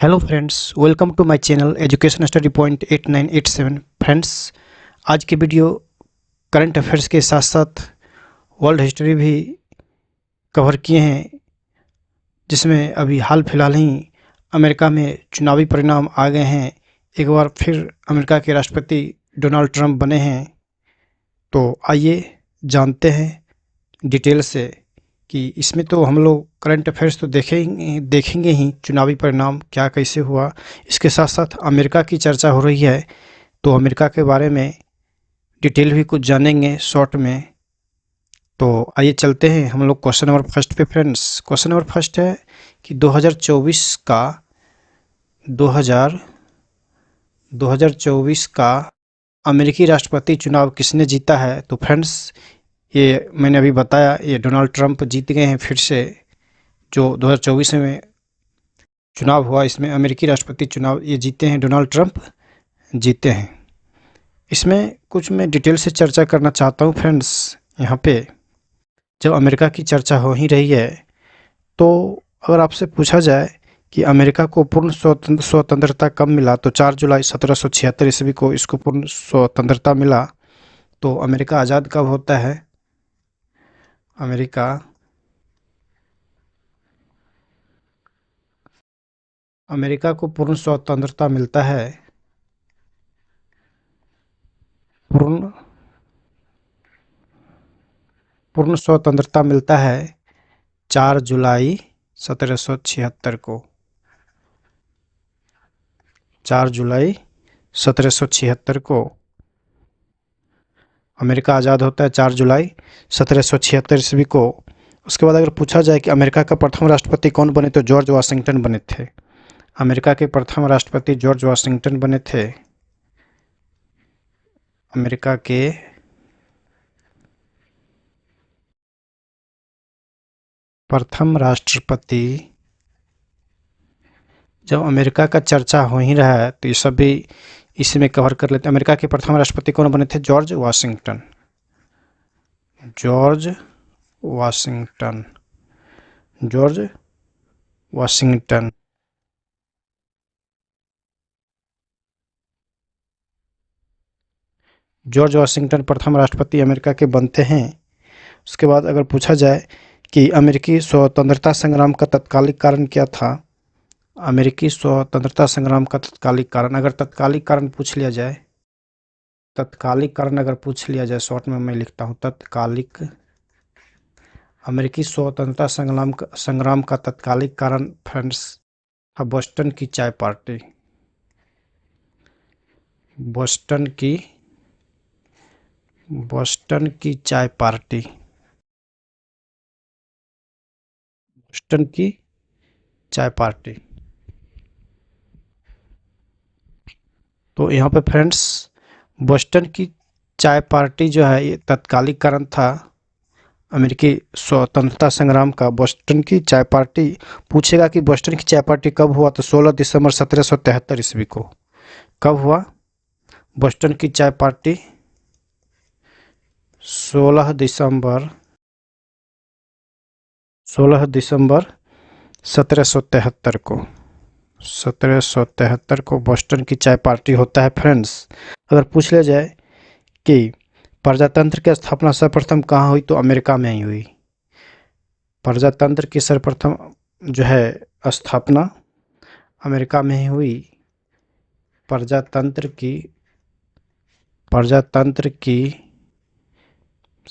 Hello friends, welcome to my channel education study point 8987। Friends, आज की video current affairs के साथ साथ वर्ल्ड हिस्ट्री भी कवर किए हैं, जिसमें अभी हाल फिलहाल ही अमेरिका में चुनावी परिणाम आ गए हैं। एक बार फिर अमेरिका के राष्ट्रपति डोनाल्ड ट्रंप बने हैं। तो आइए जानते हैं डिटेल से कि इसमें तो हम लोग करंट अफेयर्स तो देखेंगे ही, चुनावी परिणाम क्या कैसे हुआ। इसके साथ साथ अमेरिका की चर्चा हो रही है, तो अमेरिका के बारे में डिटेल भी कुछ जानेंगे शॉर्ट में। तो आइए चलते हैं हम लोग क्वेश्चन नंबर फर्स्ट पे। फ्रेंड्स, क्वेश्चन नंबर फर्स्ट है कि 2000 2024 का अमेरिकी राष्ट्रपति चुनाव किसने जीता है। तो फ्रेंड्स, ये मैंने अभी बताया, ये डोनाल्ड ट्रंप जीत गए हैं फिर से। जो 2024 में चुनाव हुआ, इसमें अमेरिकी राष्ट्रपति चुनाव ये जीते हैं, डोनाल्ड ट्रंप जीते हैं। इसमें कुछ मैं डिटेल से चर्चा करना चाहता हूँ फ्रेंड्स। यहाँ पे जब अमेरिका की चर्चा हो ही रही है, तो अगर आपसे पूछा जाए कि अमेरिका को पूर्ण स्वतंत्रता कब मिला, तो 4 जुलाई 1776 ईस्वी को इसको पूर्ण स्वतंत्रता मिला। तो अमेरिका आज़ाद कब होता है? अमेरिका अमेरिका को पूर्ण स्वतंत्रता मिलता है, पूर्ण पूर्ण स्वतंत्रता मिलता है 4 जुलाई 1776 को। 4 जुलाई 1776 को अमेरिका आज़ाद होता है, 4 जुलाई 1776 ईस्वी को। उसके बाद अगर पूछा जाए कि अमेरिका का प्रथम राष्ट्रपति कौन बने, तो जॉर्ज वाशिंगटन बने थे। अमेरिका के प्रथम राष्ट्रपति जॉर्ज वाशिंगटन बने थे। अमेरिका के प्रथम राष्ट्रपति, जब अमेरिका का चर्चा हो ही रहा है तो ये सब भी इसी में कवर कर लेते हैं। अमेरिका के प्रथम राष्ट्रपति कौन बने थे? George Washington. George Washington. George Washington. George Washington प्रथम राष्ट्रपति अमेरिका के बनते हैं। उसके बाद अगर पूछा जाए कि अमेरिकी स्वतंत्रता संग्राम का तत्कालिक कारण क्या था, अमेरिकी स्वतंत्रता संग्राम का तत्कालिक कारण, अगर तत्कालिक कारण पूछ लिया जाए, तत्कालिक कारण अगर पूछ लिया जाए, शॉर्ट में मैं लिखता हूँ तत्कालिक। अमेरिकी स्वतंत्रता संग्राम का तत्कालिक कारण फ्रेंड्स था बोस्टन की चाय पार्टी। बोस्टन की बोस्टन की चाय पार्टी। बोस्टन की चाय पार्टी। तो यहाँ पे फ्रेंड्स, बोस्टन की चाय पार्टी जो है ये तत्कालिक कारण था अमेरिकी स्वतंत्रता संग्राम का। बोस्टन की चाय पार्टी पूछेगा कि बोस्टन की चाय पार्टी कब हुआ, तो 16 दिसंबर 1773 ईस्वी को। कब हुआ बोस्टन की चाय पार्टी? 16 दिसंबर 1773 को। 1773 को बोस्टन की चाय पार्टी होता है फ्रेंड्स। अगर पूछ लिया जाए कि प्रजातंत्र की स्थापना सर्वप्रथम कहाँ हुई, तो अमेरिका में ही हुई। प्रजातंत्र की सर्वप्रथम जो है स्थापना अमेरिका में ही हुई। प्रजातंत्र की प्रजातंत्र की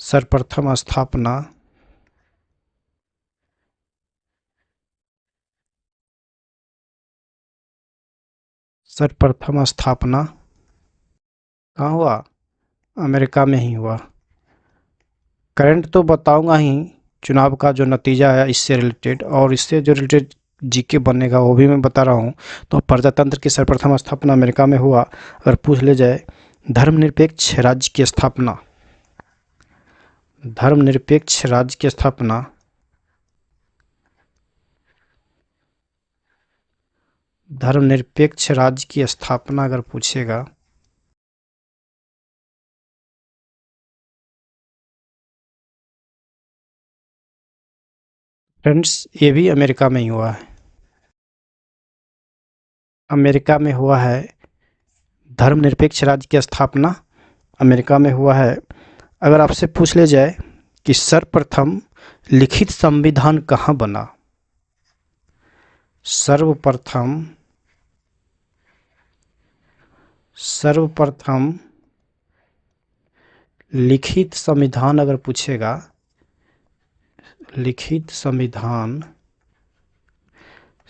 सर्वप्रथम स्थापना सर्वप्रथम स्थापना कहाँ हुआ? अमेरिका में ही हुआ। करंट तो बताऊंगा ही, चुनाव का जो नतीजा है इससे रिलेटेड, और इससे जो रिलेटेड जीके बनेगा वो भी मैं बता रहा हूँ। तो प्रजातंत्र की सर्वप्रथम स्थापना अमेरिका में हुआ। अगर पूछ ले जाए धर्मनिरपेक्ष राज्य की स्थापना, धर्मनिरपेक्ष राज्य की स्थापना धर्मनिरपेक्ष राज्य की स्थापना अगर पूछेगा, फ्रेंड्स ये भी अमेरिका में ही हुआ है। अमेरिका में हुआ है धर्मनिरपेक्ष राज्य की स्थापना? अमेरिका में हुआ है। अगर आपसे पूछ लिया जाए कि सर्वप्रथम लिखित संविधान कहाँ बना? सर्वप्रथम लिखित संविधान अगर पूछेगा, लिखित संविधान,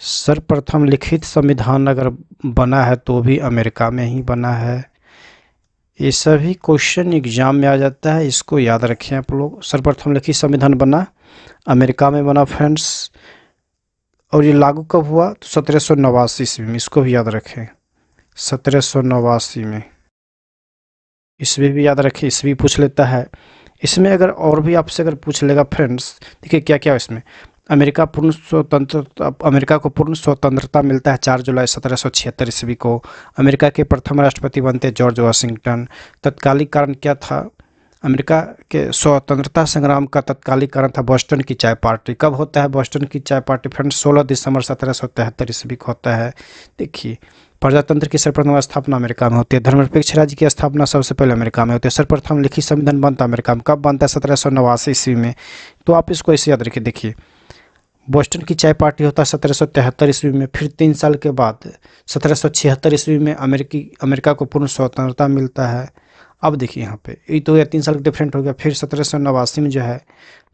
सर्वप्रथम लिखित संविधान अगर बना है तो भी अमेरिका में ही बना है। ये सभी क्वेश्चन एग्जाम में आ जाता है, इसको याद रखें आप लोग। सर्वप्रथम लिखित संविधान बना अमेरिका में बना फ्रेंड्स। और ये लागू कब हुआ? तो 1789 ईस्वी में, इसको भी याद रखें। 1789 में, ईस्वी भी याद रखें, ईस्वी पूछ लेता है। इसमें अगर और भी आपसे अगर पूछ लेगा फ्रेंड्स, देखिए क्या क्या इसमें। अमेरिका को पूर्ण स्वतंत्रता मिलता है 4 जुलाई 1776 ईस्वी को। अमेरिका के प्रथम राष्ट्रपति बनते जॉर्ज वाशिंगटन। तत्कालिक कारण क्या था? अमेरिका के स्वतंत्रता संग्राम का तत्कालिक कारण था बोस्टन की चाय पार्टी। कब होता है बोस्टन की चाय पार्टी फ्रेंड्स? 16 दिसंबर 1773 ईस्वी को होता है। देखिए, प्रजातंत्र की सर्वप्रथम स्थापना अमेरिका में होती है। धर्मनिरपेक्ष राज्य की स्थापना सबसे पहले अमेरिका में होती है। सर्वप्रथम लिखित संविधान बनता अमेरिका में। कब बनता है? 1789 ईस्वी में। तो आप इसको ऐसे याद रखिए। देखिए, बोस्टन की चाय पार्टी होता है 1773 ईस्वी में। फिर 3 साल के बाद 1776 ईस्वी में अमेरिका को पूर्ण स्वतंत्रता मिलता है। अब देखिए यहाँ पे ये तो 3 साल डिफरेंट हो गया। फिर 1789 में जो है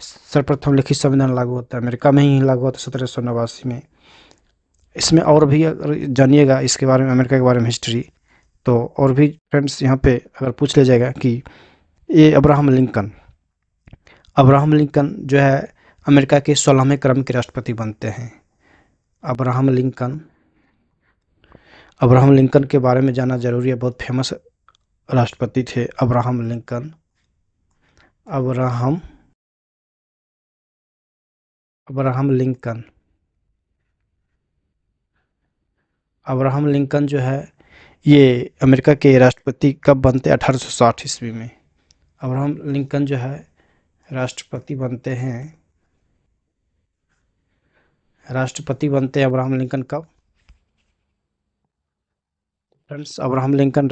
सर्वप्रथम लिखित संविधान लागू होता है, अमेरिका में ही लागू होता है 1789 में। इसमें और भी अगर जानिएगा इसके बारे में, अमेरिका के बारे में हिस्ट्री, तो और भी फ्रेंड्स यहाँ पे अगर पूछ लिया जाएगा कि ये अब्राहम लिंकन जो है अमेरिका के 16वें क्रम के राष्ट्रपति बनते हैं। अब्राहम लिंकन के बारे में जानना जरूरी है, बहुत फेमस राष्ट्रपति थे अब्राहम लिंकन। अब्राहम लिंकन जो है ये अमेरिका के राष्ट्रपति कब बनते? 1860 ईस्वी में। अब्राहम लिंकन जो है राष्ट्रपति बनते हैं अब्राहम लिंकन कब? फ्रेंड्स, अब्राहम लिंकन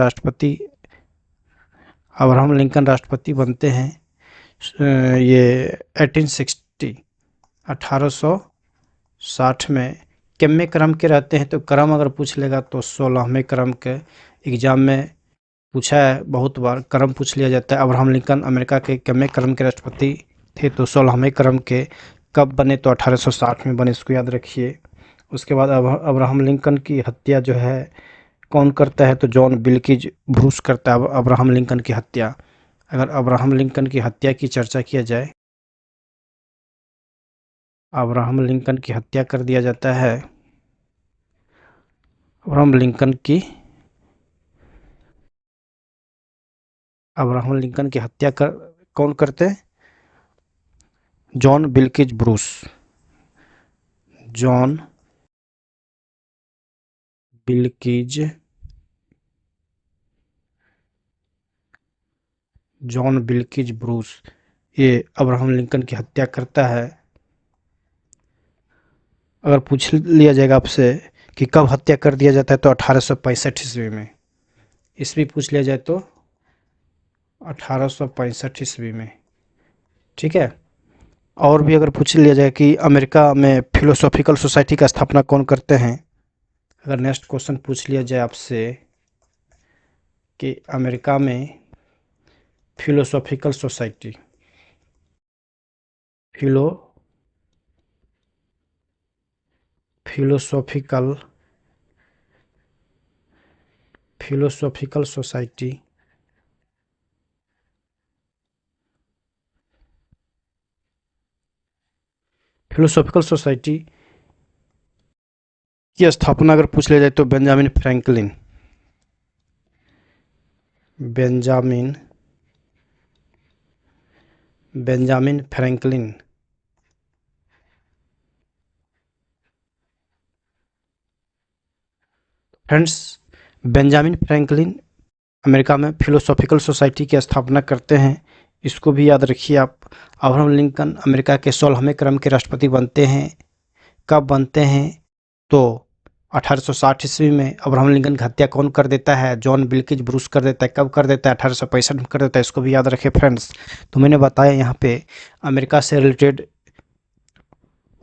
राष्ट्रपति बनते हैं ये 1860 में। कितने क्रम के रहते हैं? तो क्रम अगर पूछ लेगा तो 16वें क्रम के। एग्जाम में पूछा है बहुत बार, क्रम पूछ लिया जाता है। अब्राहम लिंकन अमेरिका के कितने क्रम के राष्ट्रपति थे? तो 16वें क्रम के। कब बने? तो 1860 में बने, इसको याद रखिए। उसके बाद अब्राहम लिंकन की हत्या जो है कौन करता है? तो जॉन विल्कीज ब्रूस करता है अब्राहम लिंकन की हत्या। अगर अब्राहम लिंकन की हत्या की चर्चा किया जाए, अब्राहम लिंकन की हत्या कर दिया जाता है। अब्राहम लिंकन की हत्या कौन करते? John Wilkes Bruce. John Wilkes Bruce ये अब्राहम लिंकन की हत्या करता है। अगर पूछ लिया जाएगा आपसे कि कब हत्या कर दिया जाता है, तो 1865 ईस्वी में। ईस्वी पूछ लिया जाए तो 1865 ईस्वी में। ठीक है। और भी अगर पूछ लिया जाए कि अमेरिका में फिलोसॉफिकल सोसाइटी का स्थापना कौन करते हैं, अगर नेक्स्ट क्वेश्चन पूछ लिया जाए आपसे कि अमेरिका में फिलोसॉफिकल सोसाइटी फिलोसॉफिकल सोसाइटी की स्थापना अगर पूछ लिया जाए तो Benjamin Franklin. Friends, Benjamin Franklin America में फिलोसॉफिकल सोसाइटी की स्थापना करते हैं, इसको भी याद रखिए आप। अब्राहम लिंकन अमेरिका के 16वें क्रम के राष्ट्रपति बनते हैं। कब बनते हैं? तो 1860 ईस्वी में अब्राहम लिंकन की हत्या कौन कर देता है? जॉन विल्किंस ब्रूस कर देता है। कब कर देता है? 1865 में कर देता है। इसको भी याद रखें फ्रेंड्स। तो मैंने बताया यहाँ पे अमेरिका से रिलेटेड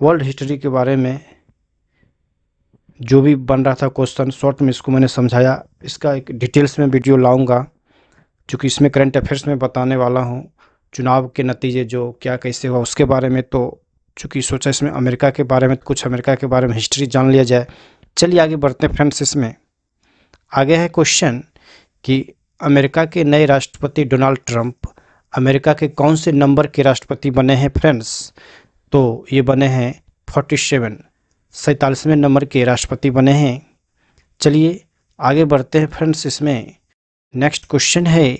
वर्ल्ड हिस्ट्री के बारे में जो भी बन रहा था क्वेश्चन, शॉर्ट में इसको मैंने समझाया। इसका एक डिटेल्स में वीडियो लाऊंगा, क्योंकि इसमें करंट अफेयर्स में बताने वाला हूँ चुनाव के नतीजे जो क्या कैसे हुआ उसके बारे में। तो चूँकि सोचा इसमें अमेरिका के बारे में, कुछ अमेरिका के बारे में हिस्ट्री जान लिया जाए। चलिए आगे बढ़ते हैं फ्रेंड्स। इसमें आगे है क्वेश्चन कि अमेरिका के नए राष्ट्रपति डोनाल्ड ट्रंप अमेरिका के कौन से नंबर के राष्ट्रपति बने हैं फ्रेंड्स? तो ये बने हैं 47वें नंबर के राष्ट्रपति बने हैं। चलिए आगे बढ़ते हैं फ्रेंड्स। इसमें नेक्स्ट क्वेश्चन है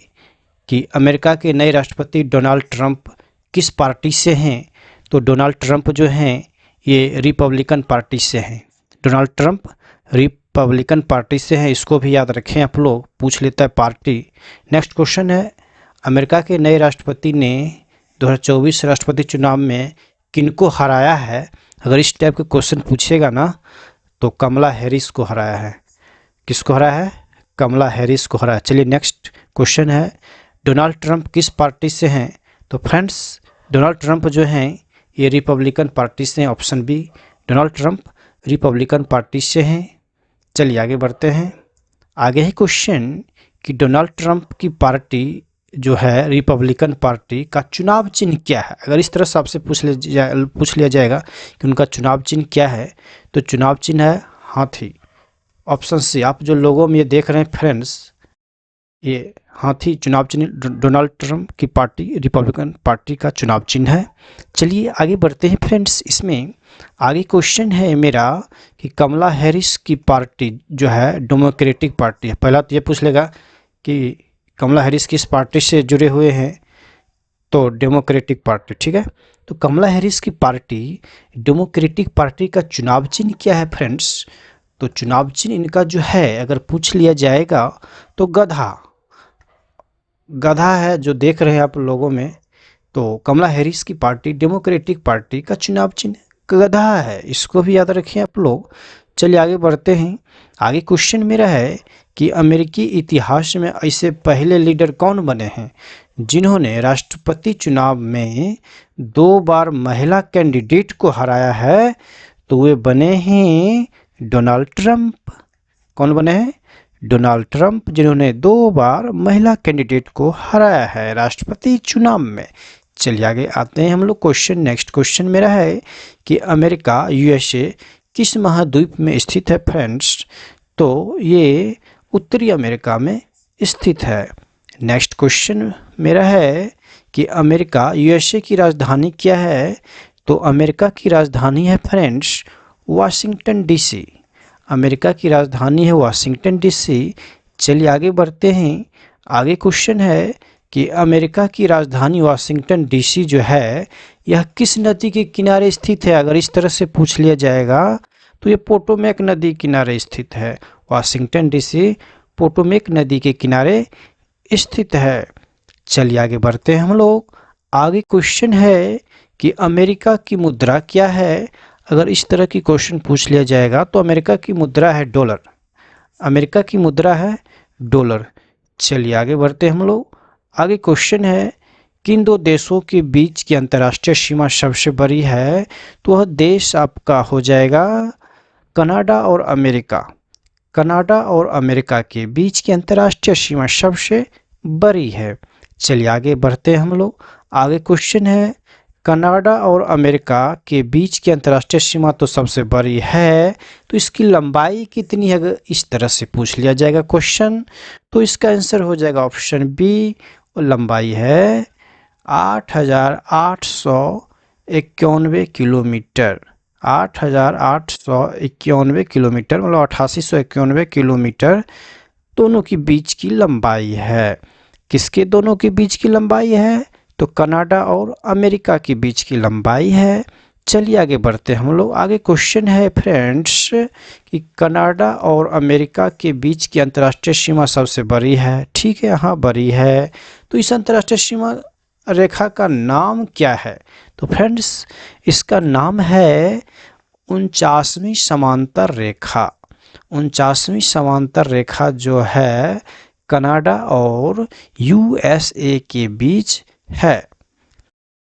कि अमेरिका के नए राष्ट्रपति डोनाल्ड ट्रंप किस पार्टी से हैं? तो डोनाल्ड ट्रंप जो हैं ये रिपब्लिकन पार्टी से हैं। डोनाल्ड ट्रंप रिपब्लिकन पार्टी से हैं, इसको भी याद रखें आप लोग, पूछ लेता है पार्टी। नेक्स्ट क्वेश्चन है अमेरिका के नए राष्ट्रपति ने 2024 राष्ट्रपति चुनाव में किनको हराया है? अगर इस टाइप के क्वेश्चन पूछेगा ना तो कमला हैरिस को हराया है। किसको हराया है? कमला हैरिस को हराया। चलिए नेक्स्ट क्वेश्चन है डोनाल्ड ट्रंप किस पार्टी से हैं? तो फ्रेंड्स डोनाल्ड ट्रंप जो हैं ये रिपब्लिकन पार्टी से हैं। Option B, Donald Trump Republican party से हैं। चलिए आगे बढ़ते हैं। आगे है क्वेश्चन कि डोनाल्ड ट्रंप की पार्टी जो है रिपब्लिकन पार्टी का चुनाव चिन्ह क्या है? अगर इस तरह से आपसे पूछ लिया जाएगा कि उनका चुनाव चिन्ह क्या है, तो चुनाव चिन्ह है हाथी। Option C. आप जो लोगों में ये देख रहे हैं फ्रेंड्स, ये हाथी चुनाव चिन्ह डोनाल्ड ट्रंप की पार्टी रिपब्लिकन पार्टी का चुनाव चिन्ह है। चलिए आगे बढ़ते हैं फ्रेंड्स। इसमें आगे क्वेश्चन है मेरा कि कमला हैरिस की पार्टी जो है डेमोक्रेटिक पार्टी है। पहला तो ये पूछ लेगा कि कमला हैरिस किस पार्टी से जुड़े हुए हैं? तो डेमोक्रेटिक पार्टी, ठीक है। तो कमला हैरिस की पार्टी डेमोक्रेटिक पार्टी का चुनाव चिन्ह क्या है फ्रेंड्स? तो चुनाव चिन्ह इनका जो है अगर पूछ लिया जाएगा तो गधा है, जो देख रहे हैं आप लोगों में। तो कमला हैरिस की पार्टी डेमोक्रेटिक पार्टी का चुनाव चिन्ह गधा है, इसको भी याद रखें आप लोग। चलिए आगे बढ़ते हैं। आगे क्वेश्चन मेरा है कि अमेरिकी इतिहास में ऐसे पहले लीडर कौन बने हैं जिन्होंने राष्ट्रपति चुनाव में 2 बार महिला कैंडिडेट को हराया है? तो वे बने हैं डोनाल्ड ट्रंप। कौन बने हैं? डोनाल्ड ट्रंप, जिन्होंने 2 बार महिला कैंडिडेट को हराया है राष्ट्रपति चुनाव में। चलिए आगे आते हैं हम लोग क्वेश्चन। नेक्स्ट क्वेश्चन मेरा है कि अमेरिका यूएसए किस महाद्वीप में स्थित है फ्रेंड्स? तो ये उत्तरी अमेरिका में स्थित है। नेक्स्ट क्वेश्चन मेरा है कि अमेरिका यूएसए की राजधानी क्या है? तो अमेरिका की राजधानी है फ्रेंड्स वाशिंगटन डीसी। अमेरिका की राजधानी है वाशिंगटन डीसी। चलिए आगे बढ़ते हैं। आगे क्वेश्चन है कि अमेरिका की राजधानी वाशिंगटन डीसी जो है यह किस नदी के किनारे स्थित है? अगर इस तरह से पूछ लिया जाएगा तो ये पोटोमैक नदी किनारे स्थित है। वाशिंगटन डीसी पोटोमैक नदी के किनारे स्थित है। चलिए आगे बढ़ते हैं हम लोग। आगे क्वेश्चन है कि अमेरिका की मुद्रा क्या है? अगर इस तरह की क्वेश्चन पूछ लिया जाएगा तो अमेरिका की मुद्रा है डॉलर। अमेरिका की मुद्रा है डॉलर। चलिए आगे बढ़ते हैं हम लोग। आगे क्वेश्चन है किन 2 देशों के बीच की अंतर्राष्ट्रीय सीमा सबसे बड़ी है? तो वह देश आपका हो जाएगा कनाडा और अमेरिका। कनाडा और अमेरिका के बीच की अंतर्राष्ट्रीय सीमा सबसे बड़ी है। चलिए आगे बढ़ते हैं हम लोग। आगे क्वेश्चन है कनाडा और अमेरिका के बीच की अंतर्राष्ट्रीय सीमा तो सबसे बड़ी है, तो इसकी लंबाई कितनी है? अगर इस तरह से पूछ लिया जाएगा क्वेश्चन तो इसका आंसर हो जाएगा ऑप्शन बी, और लंबाई है 8,891 किलोमीटर। 8,891 किलोमीटर मतलब 8,891 किलोमीटर दोनों के बीच की लंबाई है। किसके दोनों के बीच की लंबाई है? तो कनाडा और अमेरिका के बीच की लंबाई है। चलिए आगे बढ़ते हैं हम लोग। आगे क्वेश्चन है फ्रेंड्स कि कनाडा और अमेरिका के बीच की अंतर्राष्ट्रीय सीमा सबसे बड़ी है। ठीक है, हाँ बड़ी है। तो इस अंतर्राष्ट्रीय सीमा रेखा का नाम क्या है? तो फ्रेंड्स इसका नाम है 49वीं समांतर रेखा। 49वीं समांतर रेखा जो है कनाडा और यूएसए के बीच है।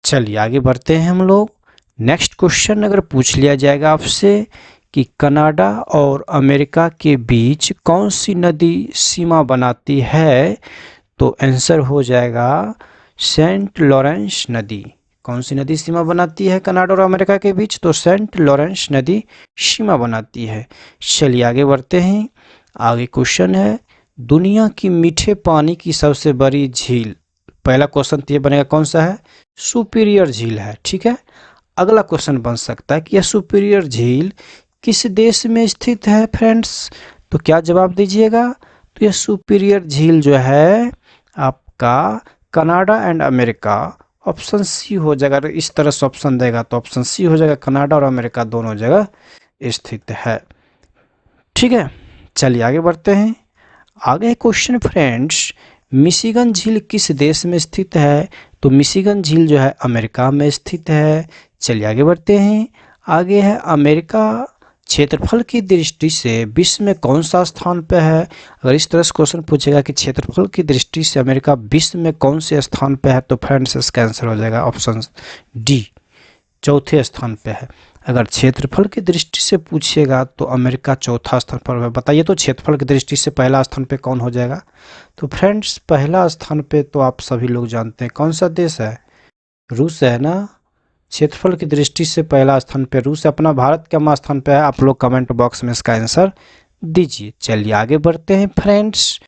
चलिए आगे बढ़ते हैं हम लोग। नेक्स्ट क्वेश्चन अगर पूछ लिया जाएगा आपसे कि कनाडा और अमेरिका के बीच कौन सी नदी सीमा बनाती है, तो आंसर हो जाएगा सेंट लॉरेंस नदी। कौन सी नदी सीमा बनाती है कनाडा और अमेरिका के बीच, तो सेंट लॉरेंस नदी सीमा बनाती है। चलिए आगे बढ़ते हैं। आगे क्वेश्चन है दुनिया की मीठे पानी की सबसे बड़ी झील। पहला क्वेश्चन तो ये बनेगा कौन सा है, सुपीरियर झील है, ठीक है। अगला क्वेश्चन बन सकता है कि यह सुपीरियर झील किस देश में स्थित है फ्रेंड्स, तो क्या जवाब दीजिएगा, तो यह सुपीरियर झील जो है आपका Canada and America, option C हो जाएगा। अगर इस तरह से ऑप्शन देगा तो ऑप्शन सी हो जाएगा, कनाडा और अमेरिका दोनों जगह स्थित है, ठीक है। चलिए आगे बढ़ते हैं। आगे क्वेश्चन फ्रेंड्स, मिशिगन झील किस देश में स्थित है, तो मिशिगन झील जो है अमेरिका में स्थित है। चलिए आगे बढ़ते हैं। आगे है अमेरिका क्षेत्रफल की दृष्टि से विश्व में कौन सा स्थान पे है। अगर इस तरह से क्वेश्चन पूछेगा कि क्षेत्रफल की दृष्टि से अमेरिका विश्व में कौन से स्थान पे है, तो फ्रेंड्स इसका आंसर हो जाएगा ऑप्शन डी, चौथे स्थान पे है। अगर क्षेत्रफल की दृष्टि से पूछेगा तो अमेरिका चौथा स्थान पर है। बताइए तो क्षेत्रफल की दृष्टि से पहला स्थान पे कौन हो जाएगा, तो फ्रेंड्स पहला स्थान पे तो आप सभी लोग जानते हैं कौन सा देश है, रूस है ना। क्षेत्रफल की दृष्टि से पहला स्थान पे रूस है। अपना भारत क्या स्थान पे है, आप लोग कमेंट बॉक्स में इसका आंसर दीजिए। चलिए आगे बढ़ते हैं फ्रेंड्स।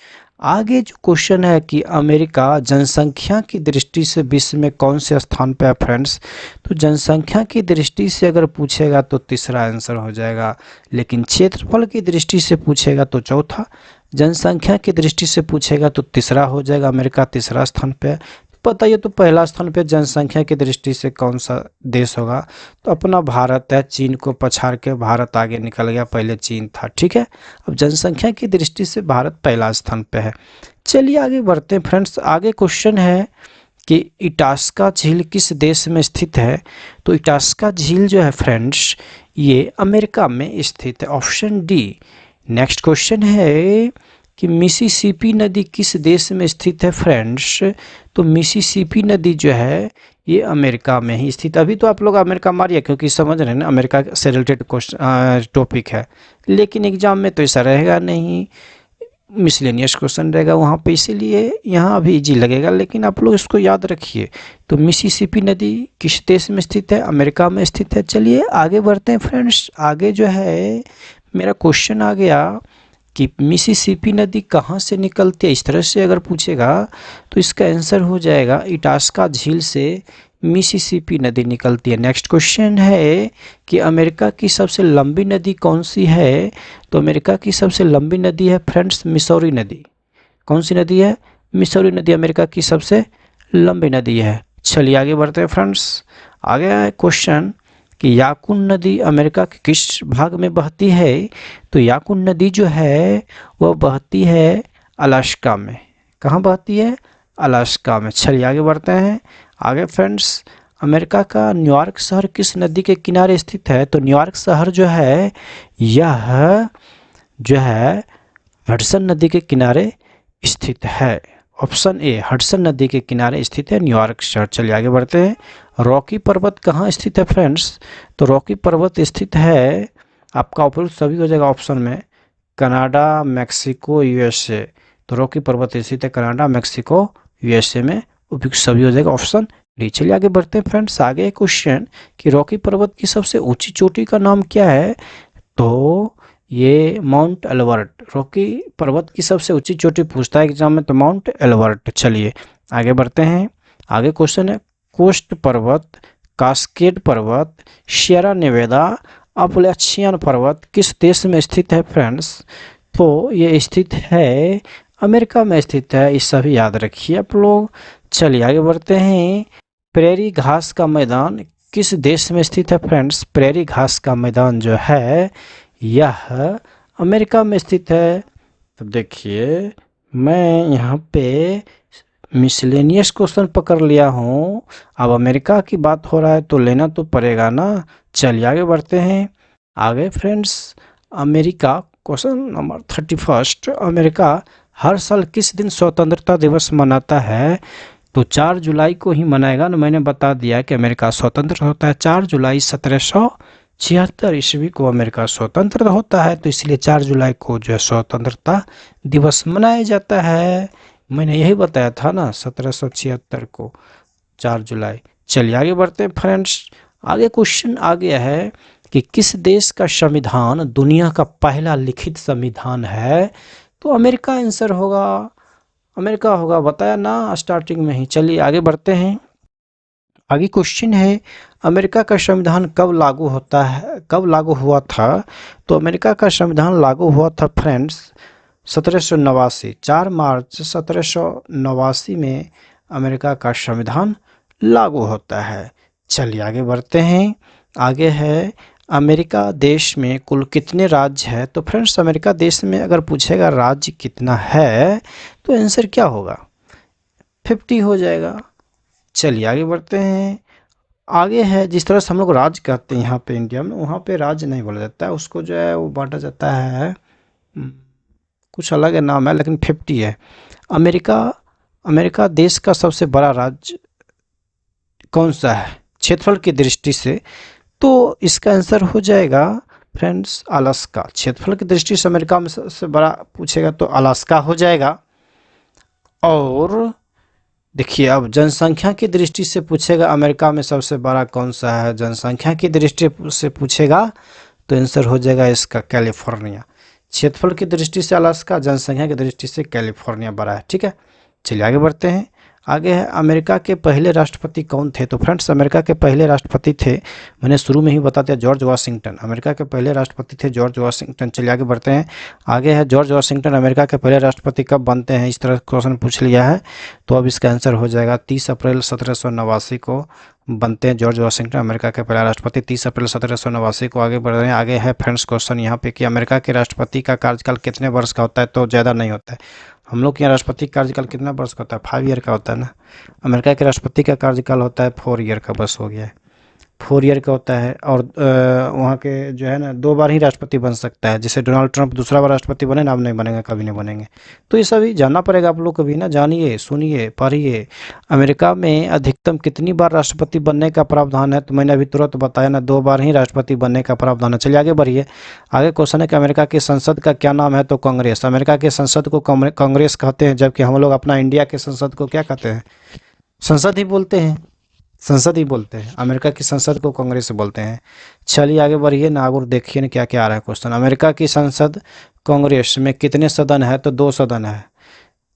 आगे जो क्वेश्चन है कि अमेरिका जनसंख्या की दृष्टि से विश्व में कौन से स्थान पे है फ्रेंड्स, तो जनसंख्या की दृष्टि से अगर पूछेगा तो तीसरा आंसर हो जाएगा, लेकिन क्षेत्रफल की दृष्टि से पूछेगा तो चौथा, जनसंख्या की दृष्टि से पूछेगा तो तीसरा हो जाएगा, अमेरिका तीसरा स्थान पे है। बताइए तो पहला स्थान पे जनसंख्या की दृष्टि से कौन सा देश होगा, तो अपना भारत है। चीन को पछाड़ के भारत आगे निकल गया, पहले चीन था, ठीक है। अब जनसंख्या की दृष्टि से भारत पहला स्थान पे है। चलिए आगे बढ़ते हैं फ्रेंड्स। आगे क्वेश्चन है कि इटास्का झील किस देश में स्थित है, तो इटास्का झील जो है फ्रेंड्स ये अमेरिका में स्थित है, ऑप्शन डी। नेक्स्ट क्वेश्चन है कि मिसिसिपी नदी किस देश में स्थित है फ्रेंड्स, तो मिसिसिपी नदी जो है ये अमेरिका में ही स्थित। अभी तो आप लोग अमेरिका मारिए क्योंकि समझ रहे हैं ना अमेरिका से रिलेटेड क्वेश्चन टॉपिक है, लेकिन एग्जाम में तो ऐसा रहेगा नहीं, मिसलेनियस क्वेश्चन रहेगा वहाँ पे, इसीलिए यहाँ अभी इजी लगेगा, लेकिन आप लोग इसको याद रखिए। तो मिसिसिपी नदी किस देश में स्थित है, अमेरिका में स्थित है। चलिए आगे बढ़ते हैं फ्रेंड्स। आगे जो है मेरा क्वेश्चन आ गया कि मिसिसिपी नदी कहाँ से निकलती है, इस तरह से अगर पूछेगा तो इसका आंसर हो जाएगा इटास्का झील से मिसिसिपी नदी निकलती है। नेक्स्ट क्वेश्चन है कि अमेरिका की सबसे लंबी नदी कौन सी है, तो अमेरिका की सबसे लंबी नदी है फ्रेंड्स मिसौरी नदी। कौन सी नदी है, मिसौरी नदी अमेरिका की सबसे लंबी नदी है। चलिए आगे बढ़ते हैं फ्रेंड्स। आगे है क्वेश्चन कि याकुन नदी अमेरिका के किस भाग में बहती है, तो याकुन नदी जो है वह बहती है अलास्का में। कहाँ बहती है, अलास्का में। चलिए आगे बढ़ते हैं। आगे फ्रेंड्स अमेरिका का न्यूयॉर्क शहर किस नदी के किनारे स्थित है, तो न्यूयॉर्क शहर जो है यह जो है हडसन नदी के किनारे स्थित है, ऑप्शन ए हडसन नदी के किनारे स्थित है न्यूयॉर्क शहर। चलिए आगे बढ़ते हैं। रॉकी पर्वत कहाँ स्थित है फ्रेंड्स, तो रॉकी पर्वत स्थित है आपका ऑप्शन सभी हो जाएगा ऑप्शन में, कनाडा, मैक्सिको, यूएसए। तो रॉकी पर्वत स्थित है कनाडा, मैक्सिको, यूएसए में, उपयुक्त सभी हो जाएगा ऑप्शन डी। चलिए आगे बढ़ते हैं फ्रेंड्स। आगे क्वेश्चन कि रॉकी पर्वत की सबसे ऊंची चोटी का नाम क्या है, तो ये माउंट एल्बर्ट। रॉकी पर्वत की सबसे ऊंची चोटी पूछता है एग्जाम में, तो माउंट एल्बर्ट। चलिए आगे बढ़ते हैं। आगे क्वेश्चन है कोस्ट पर्वत, कास्केड पर्वत, सियरा नेवादा, अपलाचियन पर्वत किस देश में स्थित है फ्रेंड्स, तो ये स्थित है अमेरिका में स्थित है, इस सभी याद रखिए आप लोग। चलिए आगे बढ़ते हैं। प्रेरी घास का मैदान किस देश में स्थित है फ्रेंड्स, प्रेरी घास का मैदान जो है यह अमेरिका में स्थित है। तो देखिए मैं यहाँ पे मिसलेनियस क्वेश्चन पकड़ लिया हूँ, अब अमेरिका की बात हो रहा है तो लेना तो पड़ेगा ना। चलिए आगे बढ़ते हैं। आगे friends America question number 31, America हर साल किस दिन स्वतंत्रता दिवस मनाता है? तो 4 जुलाई को ही मनाएगा ना। मैंने बता दिया कि अमेरिका स्वतंत्र होता है 4 जुलाई 1776 ईस्वी को अमेरिका स्वतंत्र होता है, तो इसलिए 4 जुलाई को जो है स्वतंत्रता दिवस मनाया जाता है। मैंने यही बताया था ना, 1776 को 4 जुलाई। चलिए आगे बढ़ते हैं फ्रेंड्स। आगे क्वेश्चन आ गया है कि किस देश का संविधान दुनिया का पहला लिखित संविधान है? तो अमेरिका आंसर होगा, अमेरिका होगा, बताया ना स्टार्टिंग में ही। चलिए आगे बढ़ते हैं। आगे क्वेश्चन है, अमेरिका का संविधान कब लागू होता है, कब लागू हुआ था? तो अमेरिका का संविधान लागू हुआ था फ्रेंड्स 1789, 4 मार्च 1789 में अमेरिका का संविधान लागू होता है। चलिए आगे बढ़ते हैं। आगे है, अमेरिका देश में कुल कितने राज्य है? तो फ्रेंड्स अमेरिका देश में अगर पूछेगा राज्य कितना है, तो आंसर क्या होगा? 50 हो जाएगा। चलिए आगे बढ़ते हैं। आगे है, जिस तरह से हम लोग राज्य कहते हैं यहाँ पे इंडिया में, वहाँ पे राज्य नहीं बोला जाता है, उसको जो है वो बांटा जाता है, कुछ अलग है नाम है, लेकिन 50 है। अमेरिका देश का सबसे बड़ा राज्य कौन सा है क्षेत्रफल की दृष्टि से? तो इसका आंसर हो जाएगा फ्रेंड्स अलास्का। क्षेत्रफल की दृष्टि से अमेरिका में सबसे बड़ा पूछेगा तो अलास्का हो जाएगा। और देखिए, अब जनसंख्या की दृष्टि से पूछेगा अमेरिका में सबसे बड़ा कौन सा है, जनसंख्या की दृष्टि से पूछेगा तो आंसर हो जाएगा इसका कैलिफोर्निया। क्षेत्रफल की दृष्टि से अलास्का, जनसंख्या की दृष्टि से कैलिफोर्निया बड़ा है। ठीक है, चलिए आगे बढ़ते हैं। आगे है, अमेरिका के पहले राष्ट्रपति कौन थे? तो फ्रेंड्स अमेरिका के पहले राष्ट्रपति थे, मैंने शुरू में ही बता दिया, जॉर्ज वाशिंगटन। अमेरिका के पहले राष्ट्रपति थे जॉर्ज वाशिंगटन। चलिए आगे बढ़ते हैं। आगे है, जॉर्ज वाशिंगटन अमेरिका के पहले राष्ट्रपति कब बनते हैं? इस तरह क्वेश्चन पूछ लिया है, तो अब इसका आंसर हो जाएगा 30 अप्रैल 1789 को बनते हैं जॉर्ज वाशिंगटन अमेरिका के पहला राष्ट्रपति, 30 अप्रैल 1789 को। आगे बढ़ रहे हैं। आगे है फ्रेंड्स क्वेश्चन यहाँ पे कि अमेरिका के राष्ट्रपति का कार्यकाल कितने वर्ष का होता है? तो ज़्यादा नहीं होता है। हम लोग के यहाँ राष्ट्रपति कार्यकाल कितना वर्ष का होता है? 5 ईयर का होता है ना। अमेरिका के राष्ट्रपति का कार्यकाल होता है 4 ईयर का, बस हो गया है, 4 ईयर का होता है। और वहाँ के जो है ना 2 बार ही राष्ट्रपति बन सकता है, जैसे डोनाल्ड ट्रंप दूसरा बार राष्ट्रपति बने ना, अब नहीं बनेंगे, कभी नहीं बनेंगे। तो ये सभी जानना पड़ेगा आप लोग को भी ना, जानिए, सुनिए, पढ़िए। अमेरिका में अधिकतम कितनी बार राष्ट्रपति बनने का प्रावधान है? तो मैंने अभी तुरंत बताया ना, 2 बार ही राष्ट्रपति बनने का प्रावधान है। चलिए आगे बढ़िए। आगे क्वेश्चन है कि अमेरिका की संसद का क्या नाम है? तो कांग्रेस। अमेरिका के संसद को कांग्रेस कहते हैं, जबकि हम लोग अपना इंडिया के संसद को क्या कहते हैं? संसद ही बोलते हैं, संसद ही बोलते हैं। अमेरिका की संसद को कांग्रेस बोलते हैं। चलिए आगे बढ़िए ना, और देखिए ना क्या क्या आ रहा है क्वेश्चन। अमेरिका की संसद कांग्रेस में कितने सदन है? तो 2 सदन है।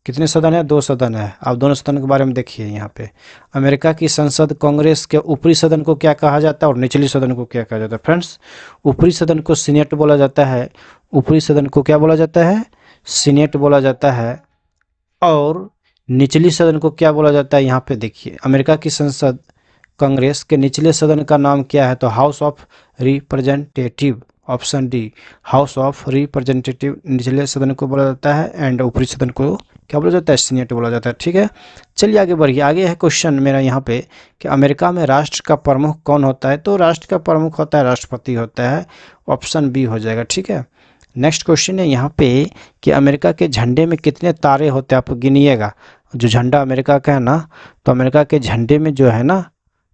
कितने सदन है? 2 सदन है। अब दोनों सदन के बारे में देखिए यहाँ पे। अमेरिका की संसद कांग्रेस के ऊपरी सदन को क्या कहा जाता है और निचली सदन को क्या कहा जाता है? फ्रेंड्स ऊपरी सदन को सीनेट बोला जाता है, ऊपरी सदन को क्या बोला जाता है? सीनेट बोला जाता है। और निचली सदन को क्या बोला जाता है? यहाँ पे देखिए, अमेरिका की संसद कांग्रेस के निचले सदन का नाम क्या है? तो house of representative, option D, house of representative निचले सदन को बोला जाता है, एंड ऊपरी सदन को क्या बोला जाता है? सीनेट बोला जाता है। ठीक है, चलिए आगे बढ़िए। आगे है क्वेश्चन मेरा यहाँ पे कि अमेरिका में राष्ट्र का प्रमुख कौन होता है? तो राष्ट्र का प्रमुख होता है राष्ट्रपति होता है, ऑप्शन बी हो जाएगा। ठीक है, नेक्स्ट क्वेश्चन है यहाँ पे कि अमेरिका के झंडे में कितने तारे होते हैं? आप गिनिएगा, जो झंडा अमेरिका का है ना, तो अमेरिका के झंडे में जो है ना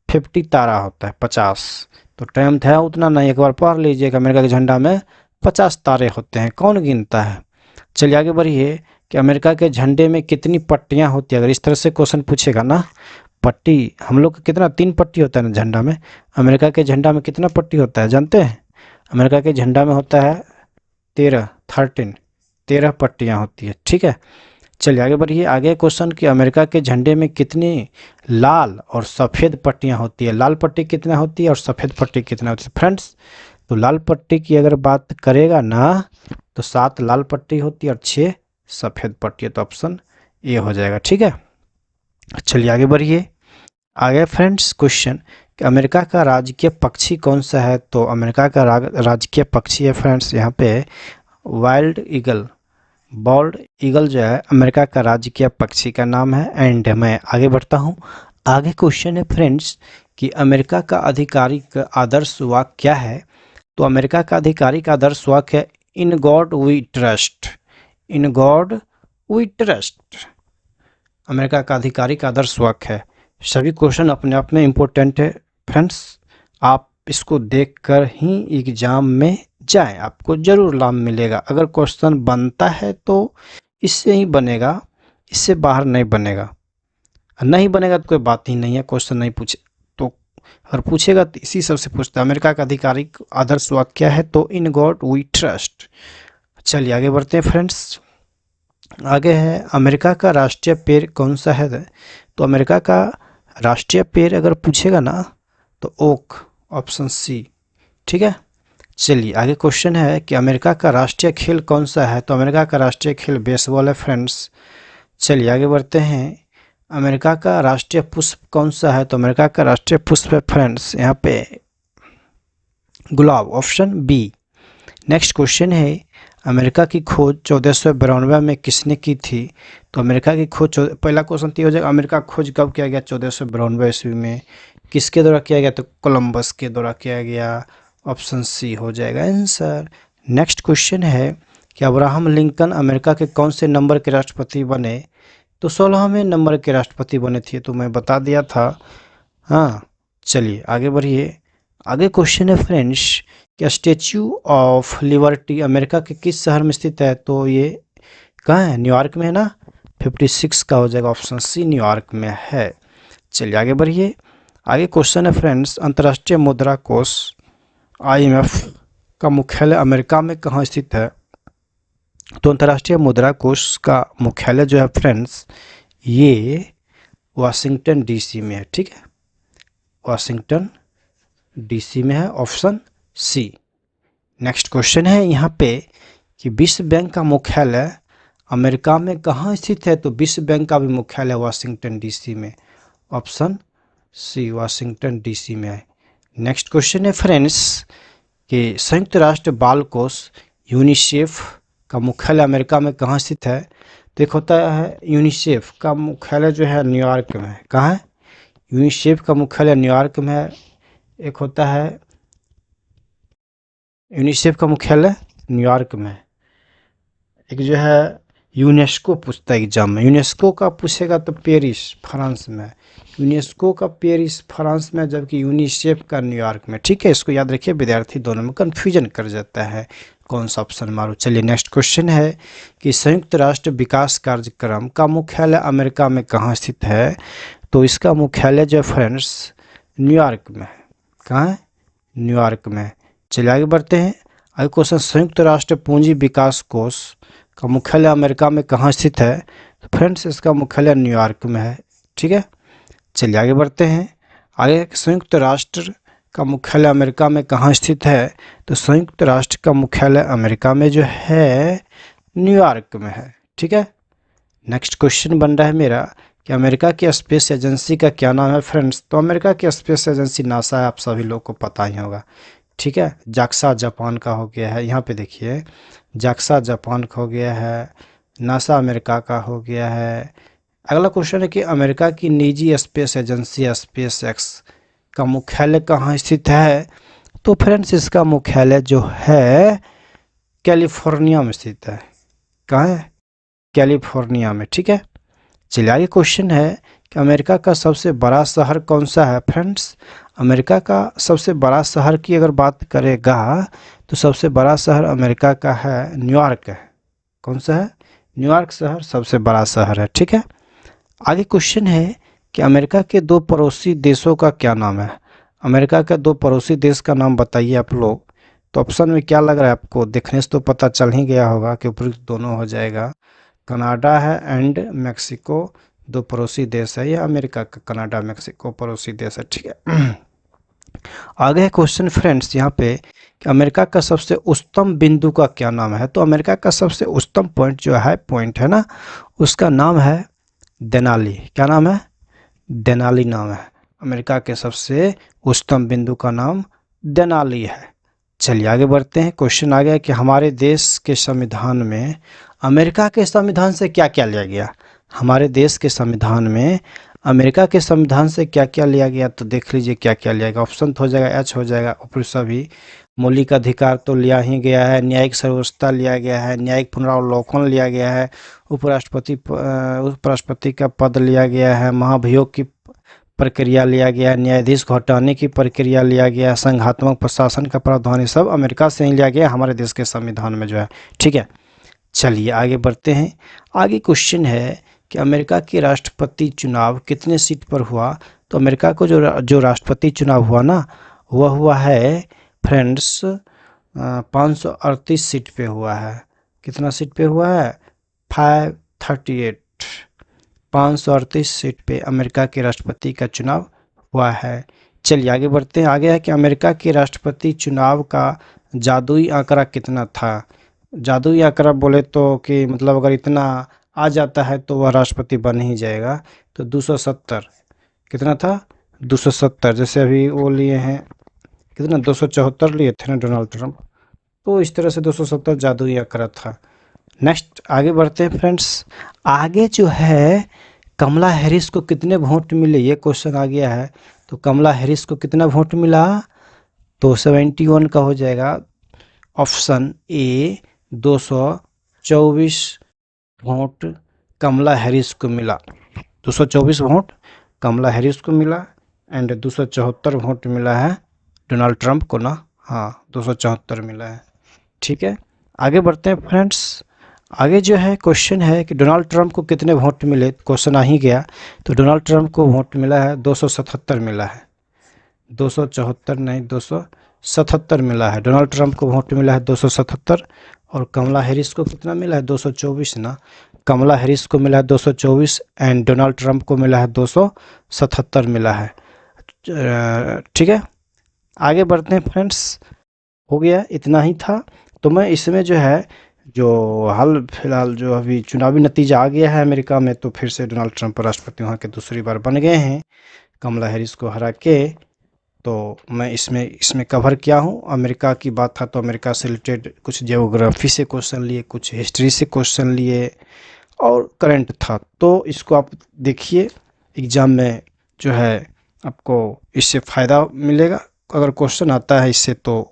50 तारा होता है, 50। तो टाइम था उतना नहीं, एक बार पढ़ लीजिएगा, अमेरिका के झंडा में 50 तारे होते हैं, कौन गिनता है? चलिए आगे बढ़िए कि अमेरिका के झंडे में कितनी पट्टियाँ होती है? अगर इस तरह से क्वेश्चन पूछेगा ना, पट्टी हम लोग का कितना, 3 पट्टी होता है ना झंडा में। अमेरिका के झंडा में कितना पट्टी होता है जानते हैं? अमेरिका के झंडा में होता है 13 पट्टियाँ होती है। ठीक है, चलिए आगे बढ़िए। आगे क्वेश्चन कि अमेरिका के झंडे में कितनी लाल और सफ़ेद पट्टियाँ होती है? लाल पट्टी कितना होती है और सफ़ेद पट्टी कितना होती है? फ्रेंड्स तो लाल पट्टी की अगर बात करेगा ना, तो 7 लाल पट्टी होती है और 6 सफ़ेद पट्टी है, तो ऑप्शन ए हो जाएगा। ठीक है, चलिए आगे बढ़िए। आगे फ्रेंड्स क्वेश्चन कि अमेरिका का राजकीय पक्षी कौन सा है? तो अमेरिका का राजकीय पक्षी है फ्रेंड्स यहाँ पे वाइल्ड ईगल, बॉल्ड ईगल जो है अमेरिका का राजकीय पक्षी का नाम है। एंड मैं आगे बढ़ता हूँ। आगे क्वेश्चन है फ्रेंड्स कि अमेरिका का आधिकारिक आदर्श वाक्य क्या है? तो अमेरिका का आधिकारिक आदर्श वाक्य है in God we trust, in God we trust America का आधिकारिक आदर्श वाक्य है। सभी क्वेश्चन अपने आप में इम्पोर्टेंट है फ्रेंड्स, आप इसको देखकर ही एग्जाम में जाएं, आपको जरूर लाभ मिलेगा। अगर क्वेश्चन बनता है तो इससे ही बनेगा, इससे बाहर नहीं बनेगा, नहीं बनेगा तो कोई बात ही नहीं है, क्वेश्चन नहीं पूछे तो, अगर पूछेगा तो इसी सबसे पूछता है। अमेरिका का आधिकारिक आदर्श वाक्य क्या है? तो इन गॉड वी ट्रस्ट। चलिए आगे बढ़ते हैं फ्रेंड्स। आगे है अमेरिका का राष्ट्रीय पेड़ कौन सा है? तो अमेरिका का राष्ट्रीय पेड़ अगर पूछेगा ना तो ओक, ऑप्शन सी, ठीक है। चलिए आगे क्वेश्चन है कि अमेरिका का राष्ट्रीय खेल कौन सा है? तो अमेरिका का राष्ट्रीय खेल बेसबॉल है फ्रेंड्स। चलिए आगे बढ़ते हैं। अमेरिका का राष्ट्रीय पुष्प कौन सा है? तो अमेरिका का राष्ट्रीय पुष्प है फ्रेंड्स यहाँ पे गुलाब, ऑप्शन बी। नेक्स्ट क्वेश्चन है अमेरिका की खोज 1492 में किसने की थी? तो अमेरिका की खोज, पहला क्वेश्चन तो हो जाएगा अमेरिका खोज कब किया गया? 1492 ईस्वी में। किसके द्वारा किया गया? तो कोलंबस के द्वारा किया गया, ऑप्शन सी हो जाएगा आंसर। नेक्स्ट क्वेश्चन है कि अब्राहम लिंकन अमेरिका के कौन से नंबर के राष्ट्रपति बने? तो 16वें नंबर के राष्ट्रपति बने थे, तो मैं बता दिया था। हाँ चलिए आगे बढ़िए। आगे क्वेश्चन है फ्रेंड्स कि स्टैच्यू ऑफ लिबर्टी अमेरिका के किस शहर में स्थित है? तो ये कहाँ है? न्यूयॉर्क में है ना, 56 का हो जाएगा, ऑप्शन सी न्यूयॉर्क में है। चलिए आगे बढ़िए। आगे क्वेश्चन है फ्रेंड्स अंतर्राष्ट्रीय मुद्रा कोष IMF का मुख्यालय अमेरिका में कहाँ स्थित है? तो अंतर्राष्ट्रीय मुद्रा कोष का मुख्यालय जो है फ्रेंड्स ये वाशिंगटन DC में है, ठीक है, वाशिंगटन DC में है, ऑप्शन सी। नेक्स्ट क्वेश्चन है यहाँ पे कि विश्व बैंक का मुख्यालय अमेरिका में कहाँ स्थित है? तो विश्व बैंक का भी मुख्यालय वाशिंगटन DC में, ऑप्शन सी वाशिंगटन DC में है। नेक्स्ट क्वेश्चन है फ्रेंड्स कि संयुक्त राष्ट्र बाल कोष यूनिसेफ का मुख्यालय अमेरिका में कहाँ स्थित है? तो एक होता है यूनिसेफ का मुख्यालय जो है न्यूयॉर्क में है। कहाँ है? यूनिसेफ का मुख्यालय न्यूयॉर्क में है। एक होता है यूनिसेफ का मुख्यालय न्यूयॉर्क में है। एक जो है यूनेस्को पूछता है एग्जाम में, यूनेस्को का पूछेगा तो पेरिस फ्रांस में है, यूनेस्को का पेरिस फ्रांस में, जबकि यूनिसेफ का न्यूयॉर्क में, ठीक है। इसको याद रखिए, विद्यार्थी दोनों में कन्फ्यूजन कर जाता है कौन सा ऑप्शन मारो। चलिए नेक्स्ट क्वेश्चन है कि संयुक्त राष्ट्र विकास कार्यक्रम का मुख्यालय अमेरिका में कहाँ स्थित है? तो इसका मुख्यालय जो फ्रेंड्स न्यूयॉर्क में है। कहाँ है? न्यूयॉर्क में। चलिए आगे बढ़ते हैं। आगे क्वेश्चन संयुक्त राष्ट्र पूंजी विकास कोष का मुख्यालय अमेरिका में कहाँ स्थित है? तो फ्रेंड्स इसका मुख्यालय न्यूयॉर्क में है, ठीक है। चलिए आगे बढ़ते हैं। आगे संयुक्त राष्ट्र का मुख्यालय अमेरिका में कहाँ स्थित है? तो संयुक्त राष्ट्र का मुख्यालय अमेरिका में जो है न्यूयॉर्क में है, ठीक है। नेक्स्ट क्वेश्चन बन रहा है मेरा कि अमेरिका की स्पेस एजेंसी का क्या नाम है फ्रेंड्स? तो अमेरिका की स्पेस एजेंसी नासा है, आप सभी लोग को पता ही होगा, ठीक है। जाक्सा जापान का हो गया है, यहाँ पे देखिए जाक्सा जापान का हो गया है, नासा अमेरिका का हो गया है। अगला क्वेश्चन है कि अमेरिका की निजी स्पेस एजेंसी स्पेस एक्स का मुख्यालय कहाँ स्थित है? तो फ्रेंड्स इसका मुख्यालय जो है कैलिफोर्निया में स्थित है। कहाँ है? कैलिफोर्निया में, ठीक है। चलिए आगे क्वेश्चन है कि अमेरिका का सबसे बड़ा शहर कौन सा है फ्रेंड्स? अमेरिका का सबसे बड़ा शहर की अगर बात करेगा तो सबसे बड़ा शहर अमेरिका का है न्यूयॉर्क है। कौन सा है? न्यूयॉर्क शहर सबसे बड़ा शहर है, ठीक है। आगे क्वेश्चन है कि अमेरिका के दो पड़ोसी देशों का क्या नाम है? अमेरिका के दो पड़ोसी देश का नाम बताइए आप लोग। तो ऑप्शन में क्या लग रहा है आपको? देखने से तो पता चल ही गया होगा कि उपयुक्त दोनों हो जाएगा। कनाडा है एंड मैक्सिको दो पड़ोसी देश है, या अमेरिका का कनाडा मैक्सिको पड़ोसी देश है, ठीक है। आगे है क्वेश्चन फ्रेंड्स यहाँ पे कि अमेरिका का सबसे उच्चतम बिंदु का क्या नाम है? तो अमेरिका का सबसे उच्चतम पॉइंट जो है, पॉइंट है ना, उसका नाम है देनाली। क्या नाम है? देनाली नाम है। अमेरिका के सबसे उच्चतम बिंदु का नाम देनाली है। चलिए आगे बढ़ते हैं। क्वेश्चन आ गया कि हमारे देश के संविधान में अमेरिका के संविधान से क्या क्या लिया गया? हमारे देश के संविधान में अमेरिका के संविधान से क्या क्या लिया गया, तो देख लीजिए क्या क्या लिया गया। ऑप्शन तो हो जाएगा एच हो जाएगा, ऊपर सभी। मौलिक अधिकार तो लिया ही गया है, न्यायिक सर्वोच्चता लिया गया है, न्यायिक पुनरावलोकन लिया गया है, उपराष्ट्रपति का पद लिया गया है, महाभियोग की प्रक्रिया लिया गया, न्यायाधीश को हटाने की प्रक्रिया लिया गया, संघात्मक प्रशासन का प्रावधान, ये सब अमेरिका से ही लिया गया हमारे देश के संविधान में जो है। ठीक है, चलिए आगे बढ़ते हैं। आगे क्वेश्चन है कि अमेरिका के राष्ट्रपति चुनाव कितने सीट पर हुआ। तो अमेरिका को जो राष्ट्रपति चुनाव हुआ ना, वह हुआ है फ्रेंड्स 538 सीट पे हुआ है। कितना सीट पे हुआ है? 538, 538 सीट पे अमेरिका के राष्ट्रपति का चुनाव हुआ है। चलिए आगे बढ़ते हैं। आगे है कि अमेरिका के राष्ट्रपति चुनाव का जादुई आंकड़ा कितना था। जादुई आंकड़ा बोले तो कि मतलब अगर इतना आ जाता है तो वह राष्ट्रपति बन ही जाएगा। तो 270, कितना था? 270। जैसे अभी वो लिए हैं कितना, 274 लिए थे ना डोनाल्ड ट्रंप, तो इस तरह से 270 जादुई आंकड़ा था। नेक्स्ट आगे बढ़ते हैं फ्रेंड्स। आगे जो है कमला हैरिस को कितने वोट मिले, ये क्वेश्चन आ गया है। तो कमला हैरिस को कितना वोट मिला? तो 71 का हो जाएगा। Option A 224 vote Kamala Harris को मिला। 224 वोट कमला हैरिस को मिला एंड 274 वोट मिला है डोनाल्ड ट्रंप को ना। हाँ 274 मिला है। ठीक है, आगे बढ़ते हैं फ्रेंड्स। आगे जो है क्वेश्चन है कि डोनाल्ड ट्रंप को कितने वोट मिले। क्वेश्चन आ ही गया। तो डोनाल्ड ट्रंप को वोट मिला है 277 मिला है। 274 नहीं, 277 मिला है। डोनाल्ड ट्रंप को वोट मिला है 277 और कमला हैरिस को कितना मिला है? 224 ना। कमला हैरिस को मिला है 224 एंड डोनाल्ड ट्रंप को मिला है 277 मिला है। ठीक है, आगे बढ़ते हैं फ्रेंड्स। हो गया, इतना ही था। तो मैं इसमें जो है जो हाल फिलहाल जो अभी चुनावी नतीजा आ गया है अमेरिका में, तो फिर से डोनाल्ड ट्रंप राष्ट्रपति वहाँ के दूसरी बार बन गए हैं कमला हैरिस को हरा के। तो मैं इसमें कवर किया हूँ। अमेरिका की बात था तो अमेरिका से रिलेटेड कुछ ज्योग्राफी से क्वेश्चन लिए, कुछ हिस्ट्री से क्वेश्चन लिए और करंट था। तो इसको आप देखिए, एग्ज़ाम में जो है आपको इससे फ़ायदा मिलेगा। अगर क्वेश्चन आता है इससे तो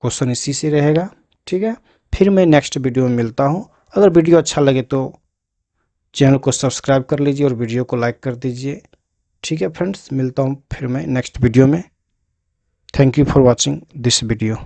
क्वेश्चन इसी से रहेगा। ठीक है, फिर मैं नेक्स्ट वीडियो में मिलता हूँ। अगर वीडियो अच्छा लगे तो चैनल को सब्सक्राइब कर लीजिए और वीडियो को लाइक कर दीजिए। ठीक है फ्रेंड्स, मिलता हूँ फिर मैं नेक्स्ट वीडियो में। Thank you for watching this video.